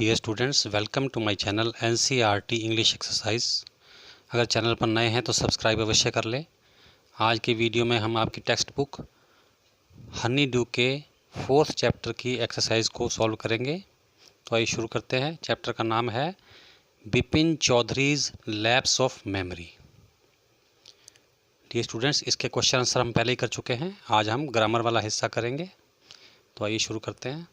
Dear students, welcome to my channel NCERT English exercise. अगर channel पर नए हैं तो सब्सक्राइब अवश्य कर लें। आज की वीडियो में हम आपकी टेक्स्ट बुक हनी ड्यू के 4th चैप्टर की एक्सरसाइज को सॉल्व करेंगे। तो आइए शुरू करते हैं। चैप्टर का नाम है Bipin Choudhury's lapse of memory. Dear students, इसके क्वेश्चन आंसर हम पहले ही कर चुके हैं। आज हम ग्रामर वाला हिस्सा करेंगे। तो आइए शुरू करते हैं।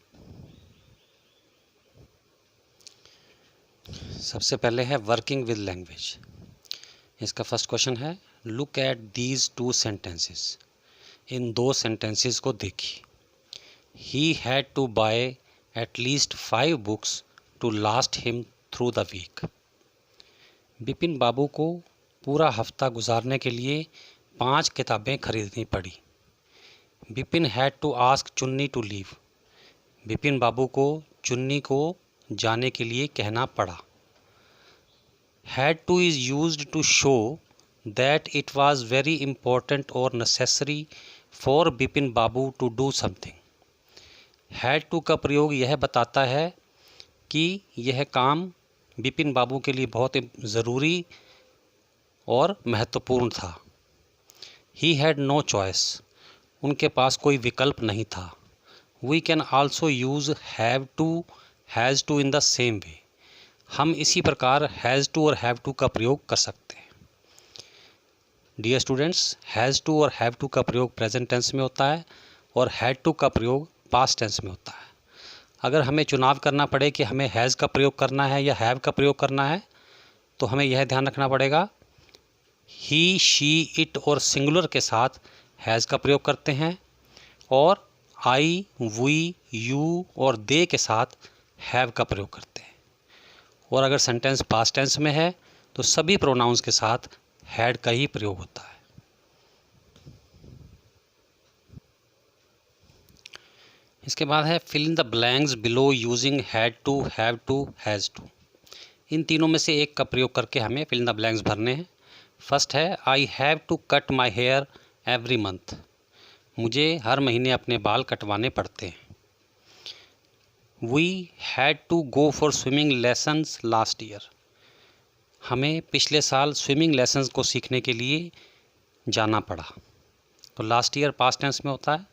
सबसे पहले है वर्किंग विद लैंग्वेज। इसका फर्स्ट क्वेश्चन है, look at these two sentences. इन दो सेंटेंसेस को देखिए। He had to buy at least 5 books to last him through the week. Bipin Babu को पूरा हफ्ता गुजारने के लिए 5 किताबें खरीदनी पड़ी। बिपिन हैड टू आस्क चुन्नी टू लीव। बिपिन बाबू को चुन्नी को जाने के लिए कहना पड़ा। Had to is used to show that it was very important or necessary for Bipin Babu to do something. Had to का प्रयोग यह बताता है कि यह काम बिपिन बाबू के लिए बहुत ज़रूरी और महत्वपूर्ण था। He had no choice. उनके पास कोई विकल्प नहीं था। We can also use have to, has to in the same way. हम इसी प्रकार हैज़ टू और हैव टू का प्रयोग कर सकते हैं। डियर स्टूडेंट्स, हैज़ टू और हैव टू का प्रयोग प्रेजेंट टेंस में होता है और हैड टू का प्रयोग पास्ट टेंस में होता है। अगर हमें चुनाव करना पड़े कि हमें हैज़ का प्रयोग करना है या हैव का प्रयोग करना है, तो हमें यह ध्यान रखना पड़ेगा, ही, शी, इट और सिंगुलर के साथ हैज़ का प्रयोग करते हैं और आई, वी, यू और दे के साथ हैव का प्रयोग करते हैं। और अगर सेंटेंस पास्ट टेंस में है तो सभी प्रोनाउंस के साथ हैड का ही प्रयोग होता है। इसके बाद है fill in the blanks below using had to, have to, has to. इन तीनों में से एक का प्रयोग करके हमें फिल इन द ब्लैंक्स भरने हैं। फर्स्ट है, I have to cut my hair every month. मुझे हर महीने अपने बाल कटवाने पड़ते हैं। We had to go for swimming lessons last year. हमें पिछले साल स्विमिंग लेसन्स को सीखने के लिए जाना पड़ा। तो लास्ट ईयर पास्ट टेंस में होता है,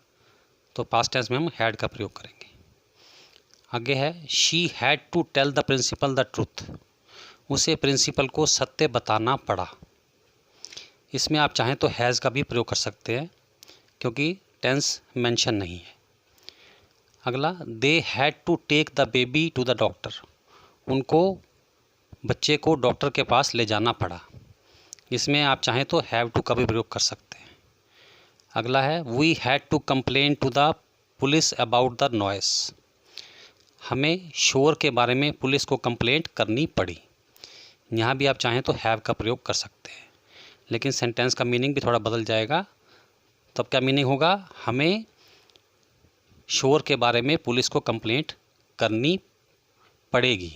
तो पास्ट टेंस में हम हैड का प्रयोग करेंगे। आगे है, she had to tell the principal the truth. उसे प्रिंसिपल को सत्य बताना पड़ा। इसमें आप चाहें तो हैज़ का भी प्रयोग कर सकते हैं क्योंकि टेंस मेंशन नहीं है। अगला, they had to take the baby to the doctor. उनको बच्चे को डॉक्टर के पास ले जाना पड़ा। इसमें आप चाहें तो हैव टू का भी प्रयोग कर सकते हैं। अगला है, we had to complain to the police about the noise. हमें शोर के बारे में पुलिस को कंप्लेंट करनी पड़ी। यहाँ भी आप चाहें तो हैव का प्रयोग कर सकते हैं, लेकिन सेंटेंस का मीनिंग भी थोड़ा बदल जाएगा। तब क्या मीनिंग होगा, हमें शोर के बारे में पुलिस को कंप्लेंट करनी पड़ेगी।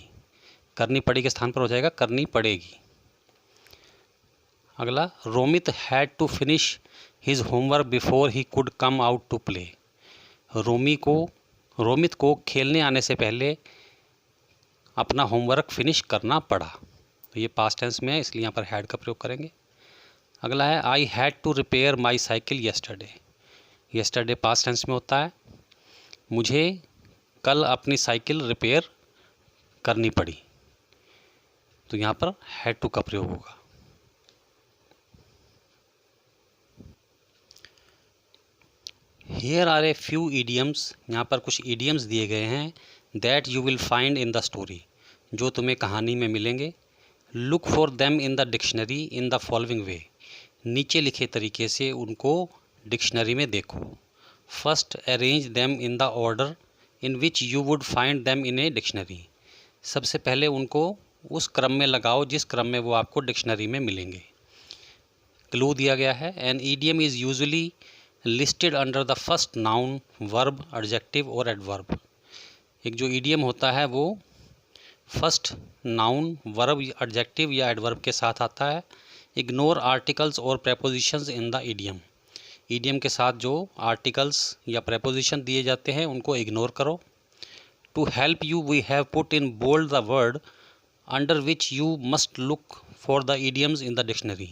करनी पड़ी के स्थान पर हो जाएगा करनी पड़ेगी। अगला, Romit had to finish his homework before he could come out to play. Romit को खेलने आने से पहले अपना होमवर्क फिनिश करना पड़ा। तो ये पास्ट टेंस में है, इसलिए यहाँ पर हैड का प्रयोग करेंगे। अगला है, I had to repair my cycle yesterday. Yesterday past tense में होता है। मुझे कल अपनी साइकिल रिपेयर करनी पड़ी। तो यहाँ पर हैड टू का प्रयोग होगा। Here are a few idioms. यहाँ पर कुछ ईडियम्स दिए गए हैं, that you will find in the story, जो तुम्हें कहानी में मिलेंगे। Look for them in the dictionary in the following way. नीचे लिखे तरीके से उनको डिक्शनरी में देखो। First, arrange them in the order in which you would find them in a dictionary. सबसे पहले उनको उस क्रम में लगाओ जिस क्रम में वो आपको डिक्शनरी में मिलेंगे। क्लू दिया गया है, an idiom is usually listed under the first noun, verb, adjective और एडवर्ब। एक जो ईडियम होता है वो फर्स्ट नाउन, वर्ब, एडजेक्टिव या एडवर्ब के साथ आता है। इग्नोर आर्टिकल्स और prepositions in the idiom. Idiom के साथ जो आर्टिकल्स या प्रेपोजिशन दिए जाते हैं उनको इग्नोर करो। To help you, we have put in bold the word under which you must look for the idioms in the dictionary.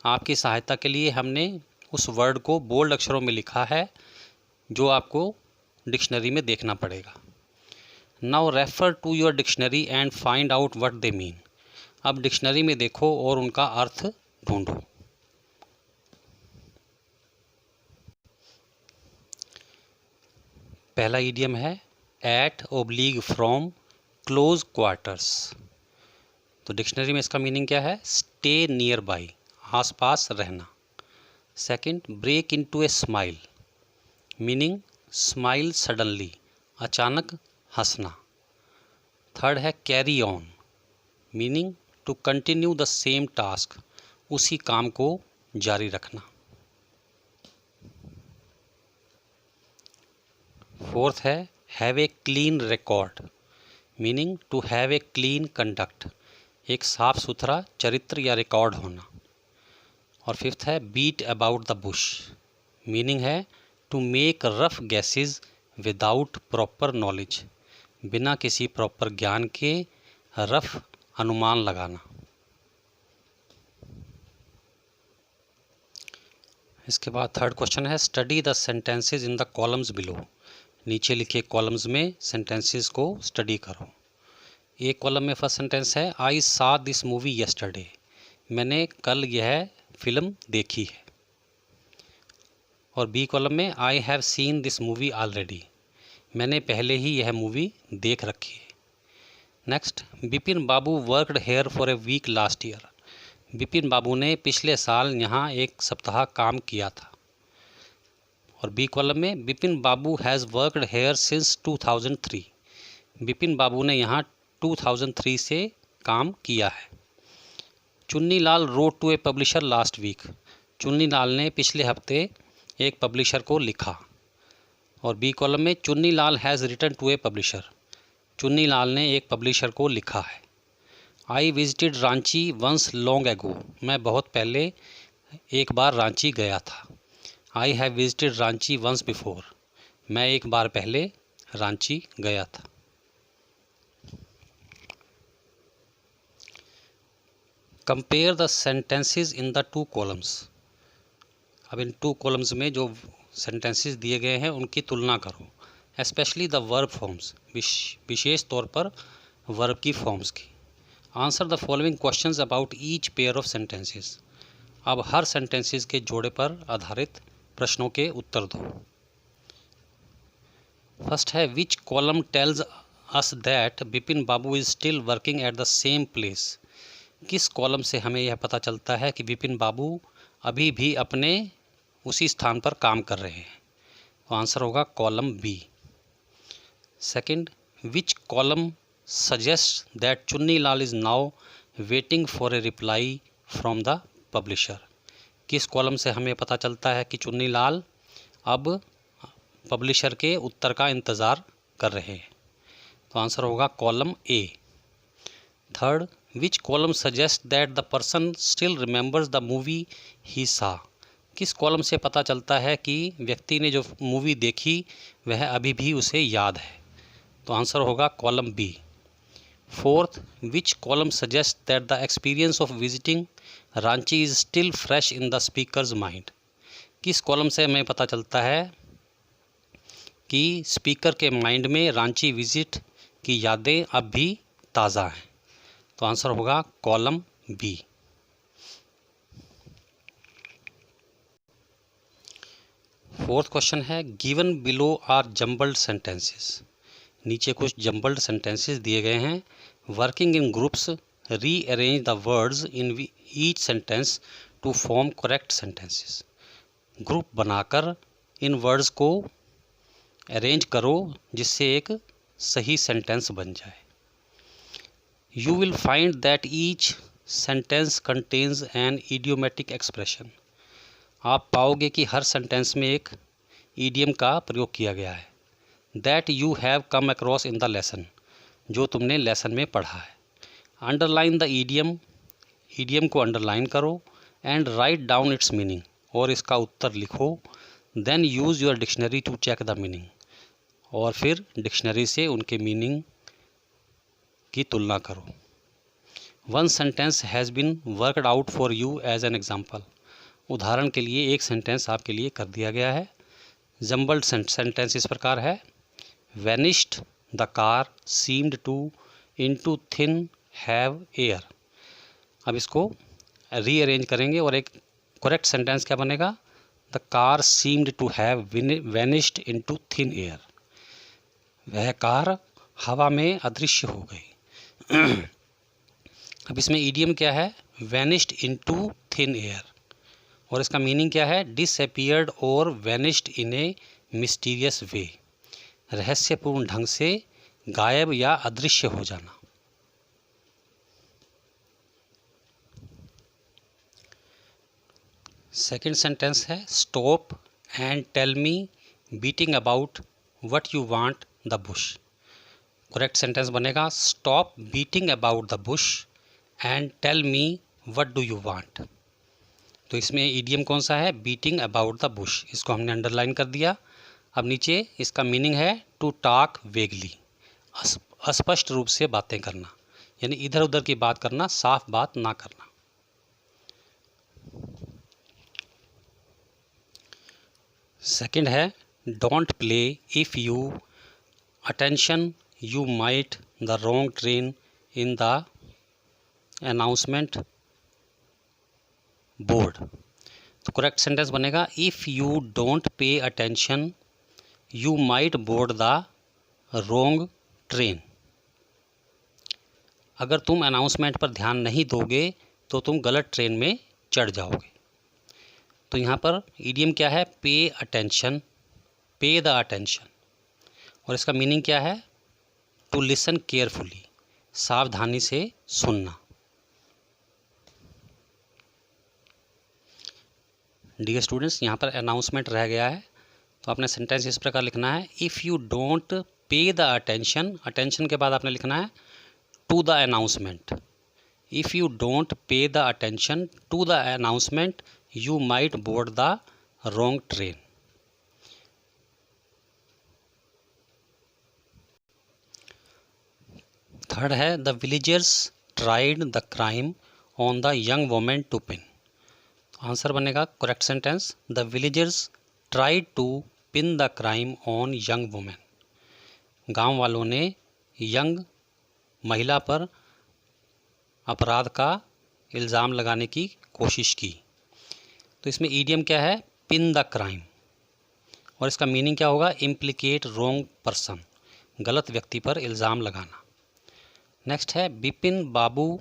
आपकी सहायता के लिए हमने उस वर्ड को बोल्ड अक्षरों में लिखा है जो आपको डिक्शनरी में देखना पड़ेगा. Now refer to your dictionary and find out what they mean. अब डिक्शनरी में देखो और उनका अर्थ ढूंढो. पहला इडियम है एट ओब्लिग फ्रॉम क्लोज क्वार्टर्स. तो डिक्शनरी में इसका मीनिंग क्या है? स्टे नियर बाई, आसपास रहना. Second, break into a smile, meaning smile suddenly, अचानक हंसना. थर्ड है carry on, meaning to continue the same task, उसी काम को जारी रखना. फोर्थ है have a clean record, meaning to have a clean conduct, एक साफ सुथरा चरित्र या रिकॉर्ड होना. और फिफ्थ है beat about the bush, meaning है to make rough guesses without proper knowledge, बिना किसी प्रॉपर ज्ञान के रफ अनुमान लगाना. इसके बाद थर्ड क्वेश्चन है study the sentences in the columns below. नीचे लिखे कॉलम्स में सेंटेंसेस को स्टडी करो. एक कॉलम में फर्स्ट सेंटेंस है आई सा दिस मूवी यस्टरडे, मैंने कल यह फिल्म देखी है. और बी कॉलम में I have seen this movie already, मैंने पहले ही यह मूवी देख रखी है. Next, Bipin Babu worked here for a week last year, Bipin Babu ने पिछले साल यहाँ एक सप्ताह काम किया था. और बी कॉलम में Bipin Babu has worked here since 2003, Bipin Babu ने यहाँ 2003 से काम किया है. Chunni Lal wrote to a publisher last week, Chunni Lal ने पिछले हफ्ते एक पब्लिशर को लिखा. और बी कॉलम में Chunni Lal has written to a publisher, Chunni Lal ने एक पब्लिशर को लिखा है. I visited Ranchi once long ago, मैं बहुत पहले एक बार रांची गया था. I have visited Ranchi once before, मैं एक बार पहले रांची गया था. Compare the sentences in the two columns. अब इन टू कॉलम्स में जो सेंटेंसेस दिए गए हैं उनकी तुलना करो. स्पेशली द वर्ब फॉर्म्स, विशेष तौर पर वर्ब की फॉर्म्स की. Answer the following questions about each pair of sentences. अब हर सेंटेंसेस के जोड़े पर आधारित प्रश्नों के उत्तर दो. फर्स्ट है which column tells us that Bipin Babu is still working at the same place. किस कॉलम से हमें यह पता चलता है कि बिपिन बाबू अभी भी अपने उसी स्थान पर काम कर रहे हैं? तो आंसर होगा column B. Second, which column suggest that Chunni Lal is now waiting for a reply from the publisher. किस कॉलम से हमें पता चलता है कि चुन्नी लाल अब पब्लिशर के उत्तर का इंतज़ार कर रहे हैं? तो आंसर होगा column A. Third, which column suggest that the person still remembers the movie he saw. किस कॉलम से पता चलता है कि व्यक्ति ने जो मूवी देखी वह अभी भी उसे याद है? तो आंसर होगा column B. Fourth, which column suggest that the experience of visiting Ranchi is still fresh in the speaker's mind. किस कॉलम से हमें पता चलता है कि स्पीकर के माइंड में रांची विजिट की यादें अब भी ताज़ा हैं? तो आंसर होगा कॉलम बी. फोर्थ क्वेश्चन है given below are jumbled sentences. नीचे कुछ जम्बल्ड सेंटेंसेस दिए गए हैं. Working in groups rearrange the words in each sentence to form correct sentences. Group बनाकर इन वर्ड्स को अरेंज करो जिससे एक सही सेंटेंस बन जाए. You will find that each sentence contains an idiomatic expression. आप पाओगे कि हर सेंटेंस में एक ईडियम का प्रयोग किया गया है. That you have come across in the lesson, जो तुमने लेसन में पढ़ा है. अंडरलाइन द ईडियम, ईडियम को अंडरलाइन करो. And write down its meaning, और इसका उत्तर लिखो. Then use your dictionary to check the meaning, और फिर डिक्शनरी से उनके मीनिंग की तुलना करो। One sentence has been worked out for you as an example. उदाहरण के लिए एक सेंटेंस आपके लिए कर दिया गया है। जम्बल्ड सेंटेंस इस प्रकार है, vanished the car seemed to into thin have air. अब इसको रीअरेंज करेंगे और एक करेक्ट सेंटेंस क्या बनेगा, the car seemed to have vanished into thin air. वह कार हवा में अदृश्य हो गई। अब इसमें ईडियम क्या है, वैनिश्ड इनटू थिन एयर, और इसका मीनिंग क्या है, डिसअपीयर्ड और वैनिश्ड इन ए मिस्टीरियस वे। रहस्यपूर्ण ढंग से गायब या अदृश्य हो जाना। सेकंड सेंटेंस है, stop and tell me beating about what you want the bush. Correct sentence बनेगा, stop beating about the bush and tell me what do you want. तो इसमें ईडियम कौन सा है, बीटिंग अबाउट द बुश, इसको हमने underline कर दिया। अब नीचे इसका मीनिंग है टू टॉक वेगली, अस्पष्ट रूप से बातें करना, यानी इधर उधर की बात करना, साफ बात ना करना। सेकंड है, don't play if you attention you might the wrong train in the announcement board. तो करेक्ट सेंटेंस बनेगा, if you don't pay attention you might board the wrong train. अगर तुम अनाउंसमेंट पर ध्यान नहीं दोगे तो तुम गलत ट्रेन में चढ़ जाओगे। तो यहाँ पर ईडियम क्या है, पे अटेंशन, पे द अटेंशन, और इसका मीनिंग क्या है, टू लिसन केयरफुली, सावधानी से सुनना। डियर स्टूडेंट्स, यहाँ पर अनाउंसमेंट रह गया है, तो आपने सेंटेंस इस प्रकार लिखना है, if you don't pay the attention, attention के बाद आपने लिखना है to the announcement. If you don't pay the attention to the announcement you might board the wrong train. Third है, the villagers tried the crime on the young women to pin. Answer बनेगा correct sentence, the villagers tried to pin the crime on young women. गांव वालों ने young महिला पर अपराध का इल्ज़ाम लगाने की कोशिश की। तो इसमें ईडियम क्या है, पिन द क्राइम, और इसका मीनिंग क्या होगा, इम्प्लिकेट रॉन्ग पर्सन, गलत व्यक्ति पर इल्ज़ाम लगाना। नेक्स्ट है, Bipin Babu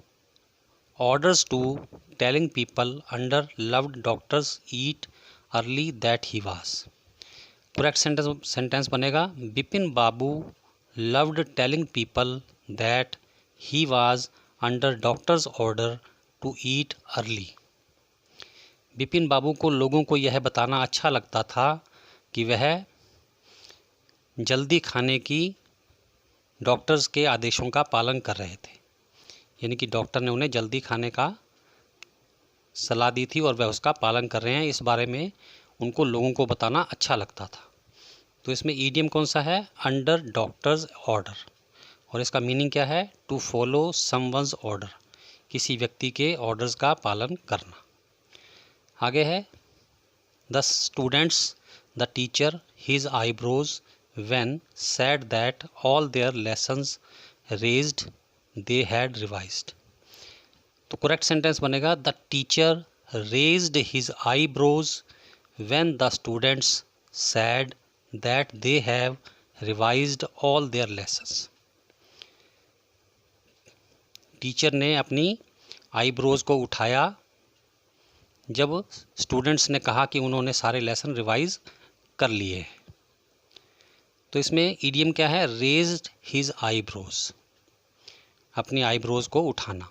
orders to telling people under loved doctors eat early that he was. Correct sentence बनेगा, Bipin Babu loved telling people that he was under doctors order to eat early. Bipin Babu को लोगों को यह बताना अच्छा लगता था कि वह जल्दी खाने की डॉक्टर्स के आदेशों का पालन कर रहे थे, यानी कि डॉक्टर ने उन्हें जल्दी खाने का सलाह दी थी और वह उसका पालन कर रहे हैं, इस बारे में उनको लोगों को बताना अच्छा लगता था। तो इसमें ईडियम कौन सा है, अंडर डॉक्टर्स ऑर्डर, और इसका मीनिंग क्या है, टू फॉलो समवन्स ऑर्डर, किसी व्यक्ति के ऑर्डर्स का पालन करना। आगे है, the students the teacher his eyebrows when said that all their lessons raised they had revised. तो करेक्ट सेंटेंस बनेगा, the teacher raised his eyebrows when the students said that they have revised all their lessons. Teacher ने अपनी eyebrows को उठाया जब students ने कहा कि उन्होंने सारे लेसन रिवाइज कर लिए। तो इसमें ईडियम क्या है, रेज्ड हिज आईब्रोज, अपनी आईब्रोज को उठाना,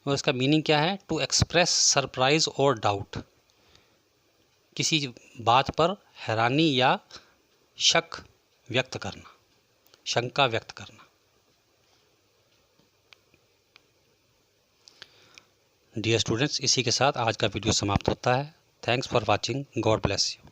और इसका मीनिंग क्या है, टू एक्सप्रेस सरप्राइज और डाउट, किसी बात पर हैरानी या शक व्यक्त करना, शंका व्यक्त करना। डियर स्टूडेंट्स, इसी के साथ आज का वीडियो समाप्त होता है। Thanks for watching, God bless you.